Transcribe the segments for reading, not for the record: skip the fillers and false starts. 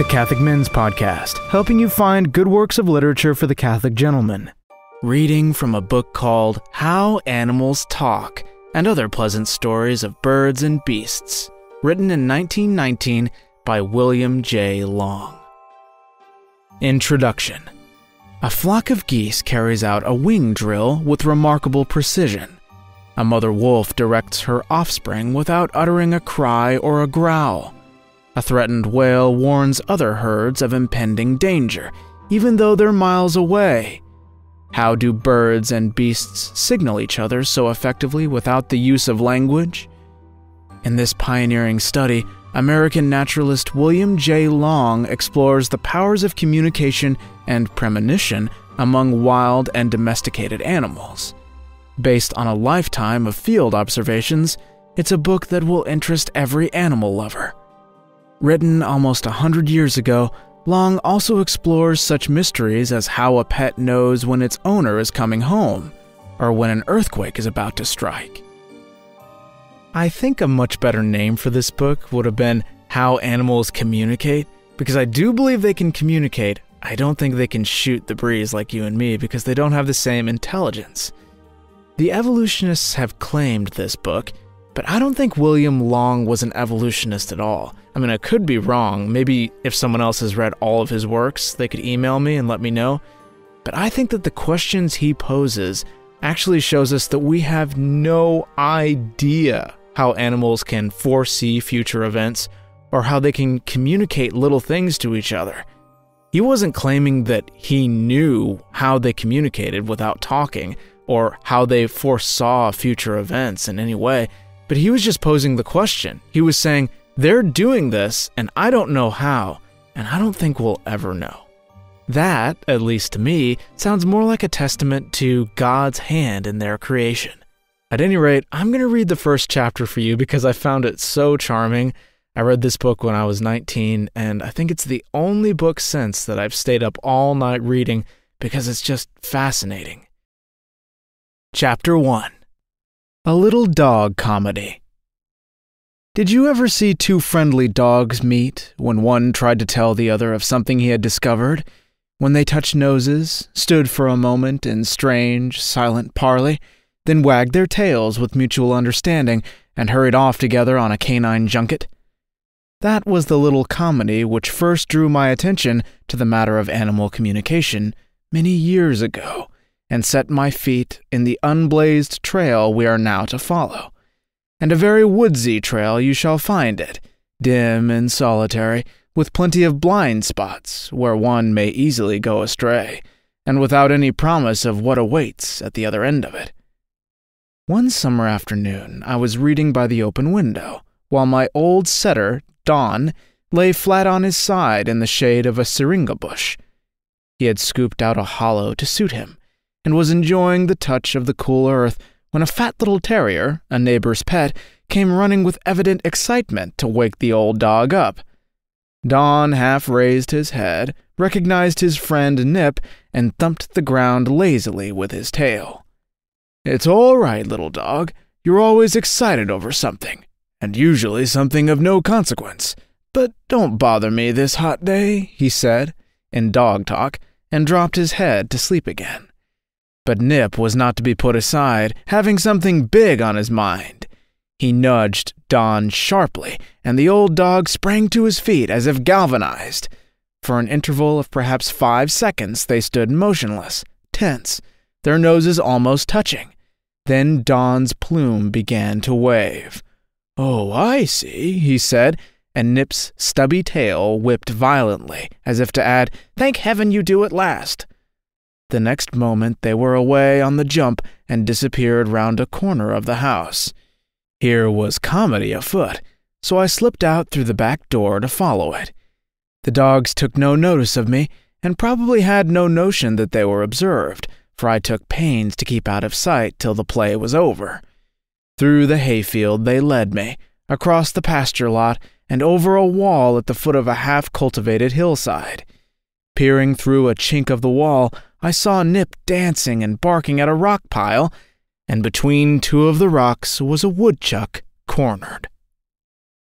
the Catholic Men's Podcast, helping you find good works of literature for the Catholic gentleman. Reading from a book called How Animals Talk and Other Pleasant Stories of Birds and Beasts, written in 1919 by William J. Long. Introduction. A flock of geese carries out a wing drill with remarkable precision. A mother wolf directs her offspring without uttering a cry or a growl. A threatened whale warns other herds of impending danger, even though they're miles away. How do birds and beasts signal each other so effectively without the use of language? In this pioneering study, American naturalist William J. Long explores the powers of communication and premonition among wild and domesticated animals. Based on a lifetime of field observations, it's a book that will interest every animal lover. Written almost 100 years ago, Long also explores such mysteries as how a pet knows when its owner is coming home, or when an earthquake is about to strike. I think a much better name for this book would have been How Animals Communicate, because I do believe they can communicate. I don't think they can shoot the breeze like you and me because they don't have the same intelligence. The evolutionists have claimed this book, but I don't think William Long was an evolutionist at all. I mean, I could be wrong. Maybe if someone else has read all of his works, they could email me and let me know. But I think that the questions he poses actually shows us that we have no idea how animals can foresee future events or how they can communicate little things to each other. He wasn't claiming that he knew how they communicated without talking or how they foresaw future events in any way, but he was just posing the question. He was saying, they're doing this, and I don't know how, and I don't think we'll ever know. That, at least to me, sounds more like a testament to God's hand in their creation. At any rate, I'm going to read the first chapter for you because I found it so charming. I read this book when I was 19, and I think it's the only book since that I've stayed up all night reading because it's just fascinating. Chapter 1. A Little Dog Comedy. Did you ever see two friendly dogs meet when one tried to tell the other of something he had discovered? When they touched noses, stood for a moment in strange, silent parley, then wagged their tails with mutual understanding and hurried off together on a canine junket? That was the little comedy which first drew my attention to the matter of animal communication many years ago, and set my feet in the unblazed trail we are now to follow. And a very woodsy trail you shall find it, dim and solitary, with plenty of blind spots where one may easily go astray, and without any promise of what awaits at the other end of it. One summer afternoon, I was reading by the open window, while my old setter, Don, lay flat on his side in the shade of a syringa bush. He had scooped out a hollow to suit him, and was enjoying the touch of the cool earth when a fat little terrier, a neighbor's pet, came running with evident excitement to wake the old dog up. Don half raised his head, recognized his friend Nip, and thumped the ground lazily with his tail. "It's all right, little dog. You're always excited over something, and usually something of no consequence. But don't bother me this hot day," he said, in dog talk, and dropped his head to sleep again. But Nip was not to be put aside, having something big on his mind. He nudged Don sharply, and the old dog sprang to his feet as if galvanized. For an interval of perhaps 5 seconds they stood motionless, tense, their noses almost touching. Then Don's plume began to wave. "Oh, I see," he said, and Nip's stubby tail whipped violently, as if to add, "Thank heaven you do at last." The next moment they were away on the jump and disappeared round a corner of the house. Here was comedy afoot, so I slipped out through the back door to follow it. The dogs took no notice of me, and probably had no notion that they were observed, for I took pains to keep out of sight till the play was over. Through the hayfield they led me, across the pasture lot, and over a wall at the foot of a half-cultivated hillside. Peering through a chink of the wall, I saw Nip dancing and barking at a rock pile, and between two of the rocks was a woodchuck cornered.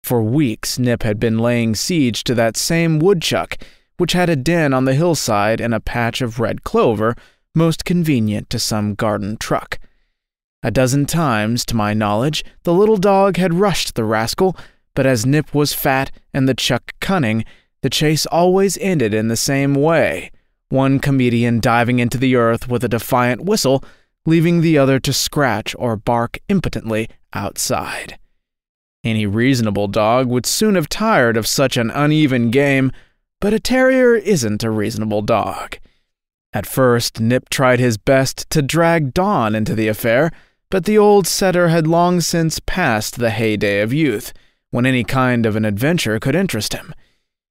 For weeks, Nip had been laying siege to that same woodchuck, which had a den on the hillside in a patch of red clover, most convenient to some garden truck. A dozen times, to my knowledge, the little dog had rushed the rascal, but as Nip was fat and the chuck cunning, the chase always ended in the same way, one comedian diving into the earth with a defiant whistle, leaving the other to scratch or bark impotently outside. Any reasonable dog would soon have tired of such an uneven game, but a terrier isn't a reasonable dog. At first, Nip tried his best to drag Dawn into the affair, but the old setter had long since passed the heyday of youth, when any kind of an adventure could interest him.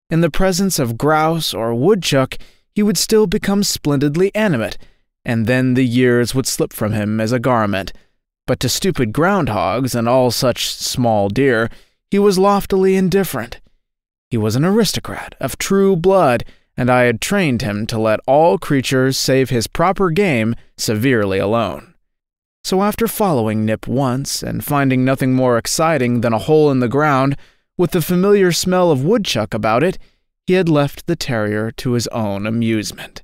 In the presence of grouse or woodchuck, he would still become splendidly animate, and then the years would slip from him as a garment. But to stupid groundhogs and all such small deer, he was loftily indifferent. He was an aristocrat of true blood, and I had trained him to let all creatures save his proper game severely alone. So after following Nip once and finding nothing more exciting than a hole in the ground with the familiar smell of woodchuck about it, he had left the terrier to his own amusement.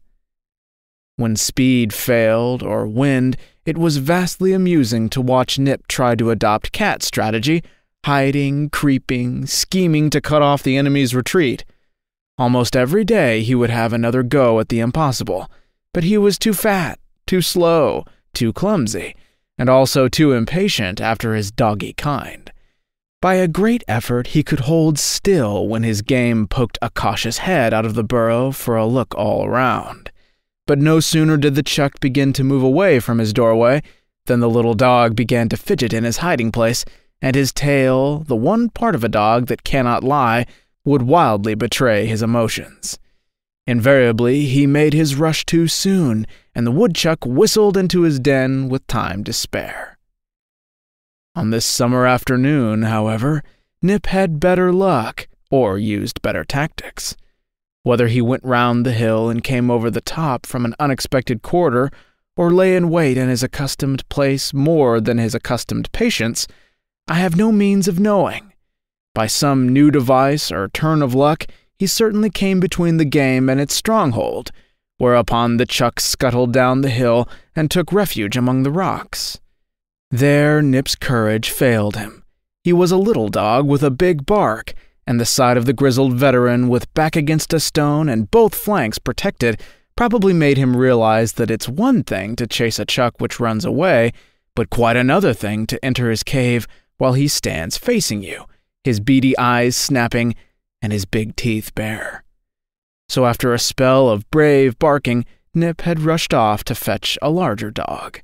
When speed failed or wind, it was vastly amusing to watch Nip try to adopt cat strategy, hiding, creeping, scheming to cut off the enemy's retreat. Almost every day he would have another go at the impossible, but he was too fat, too slow, too clumsy, and also too impatient after his doggy kind. By a great effort he could hold still when his game poked a cautious head out of the burrow for a look all around. But no sooner did the chuck begin to move away from his doorway than the little dog began to fidget in his hiding place, and his tail, the one part of a dog that cannot lie, would wildly betray his emotions. Invariably, he made his rush too soon, and the woodchuck whistled into his den with time to spare. On this summer afternoon, however, Nip had better luck, or used better tactics. Whether he went round the hill and came over the top from an unexpected quarter, or lay in wait in his accustomed place more than his accustomed patience, I have no means of knowing. By some new device or turn of luck, he certainly came between the game and its stronghold, whereupon the chuck scuttled down the hill and took refuge among the rocks. There Nip's courage failed him. He was a little dog with a big bark, and the sight of the grizzled veteran with back against a stone and both flanks protected probably made him realize that it's one thing to chase a chuck which runs away, but quite another thing to enter his cave while he stands facing you, his beady eyes snapping and his big teeth bare. So after a spell of brave barking, Nip had rushed off to fetch a larger dog.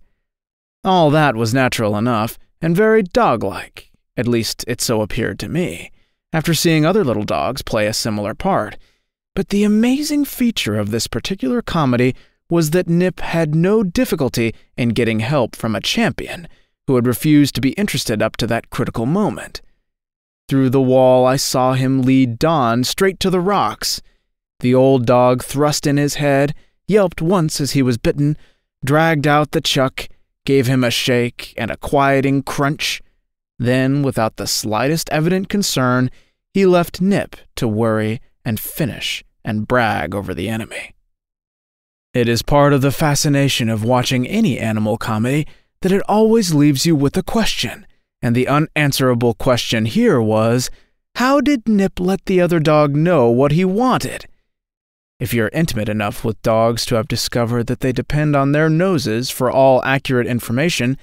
All that was natural enough and very dog-like, at least it so appeared to me, after seeing other little dogs play a similar part. But the amazing feature of this particular comedy was that Nip had no difficulty in getting help from a champion, who had refused to be interested up to that critical moment. Through the wall I saw him lead Dawn straight to the rocks. The old dog thrust in his head, yelped once as he was bitten, dragged out the chuck, gave him a shake and a quieting crunch. Then, without the slightest evident concern, he left Nip to worry and finish and brag over the enemy. It is part of the fascination of watching any animal comedy that it always leaves you with a question, and the unanswerable question here was, how did Nip let the other dog know what he wanted? If you're intimate enough with dogs to have discovered that they depend on their noses for all accurate information,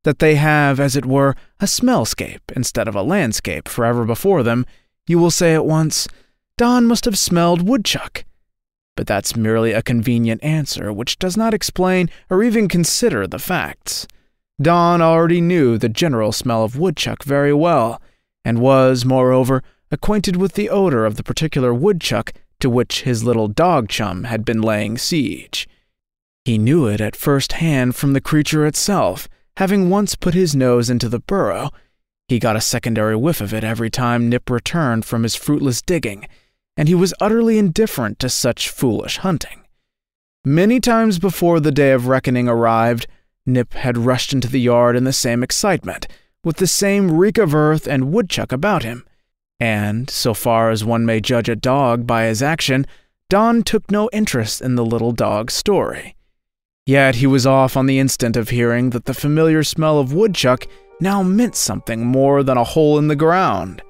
that they have, as it were, a smellscape instead of a landscape forever before them, you will say at once, Dawn must have smelled woodchuck. But that's merely a convenient answer which does not explain or even consider the facts. Dawn already knew the general smell of woodchuck very well, and was, moreover, acquainted with the odor of the particular woodchuck to which his little dog chum had been laying siege. He knew it at first hand from the creature itself. Having once put his nose into the burrow, he got a secondary whiff of it every time Nip returned from his fruitless digging, and he was utterly indifferent to such foolish hunting. Many times before the day of reckoning arrived, Nip had rushed into the yard in the same excitement, with the same reek of earth and woodchuck about him, And, so far as one may judge a dog by his action, Don took no interest in the little dog's story. Yet he was off on the instant of hearing that the familiar smell of woodchuck now meant something more than a hole in the ground.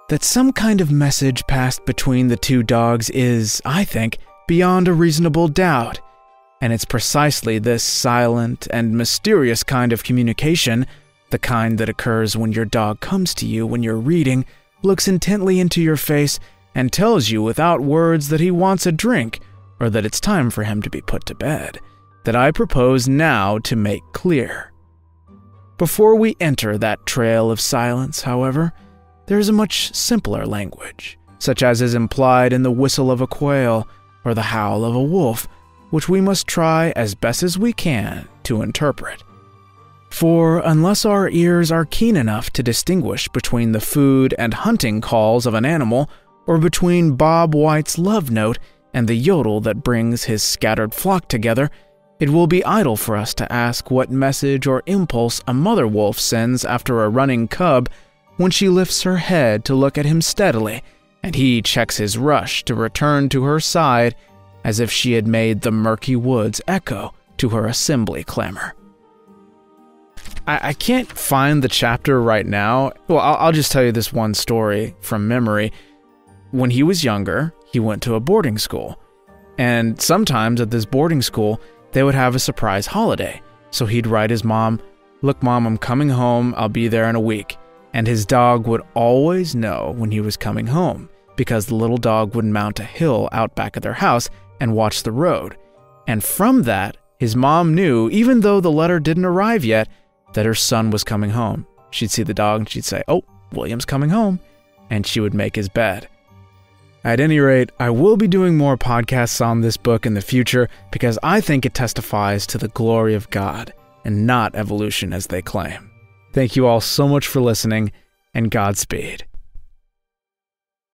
That some kind of message passed between the two dogs is, I think, beyond a reasonable doubt, and it's precisely this silent and mysterious kind of communication, the kind that occurs when your dog comes to you when you're reading, looks intently into your face, and tells you without words that he wants a drink, or that it's time for him to be put to bed, that I propose now to make clear. Before we enter that trail of silence, however, there is a much simpler language, such as is implied in the whistle of a quail or the howl of a wolf, which we must try as best as we can to interpret. For unless our ears are keen enough to distinguish between the food and hunting calls of an animal, or between Bob White's love note and the yodel that brings his scattered flock together, it will be idle for us to ask what message or impulse a mother wolf sends after a running cub when she lifts her head to look at him steadily, and he checks his rush to return to her side as if she had made the murky woods echo to her assembly clamor. I can't find the chapter right now. Well, I'll just tell you this one story from memory. When he was younger, he went to a boarding school, and sometimes at this boarding school, they would have a surprise holiday. So he'd write his mom, "Look, Mom, I'm coming home. I'll be there in a week." And his dog would always know when he was coming home, because the little dog would mount a hill out back of their house and watch the road. And from that, his mom knew, even though the letter didn't arrive yet, that her son was coming home. She'd see the dog and she'd say, "Oh, William's coming home," and she would make his bed. At any rate, I will be doing more podcasts on this book in the future because I think it testifies to the glory of God and not evolution as they claim. Thank you all so much for listening, and Godspeed.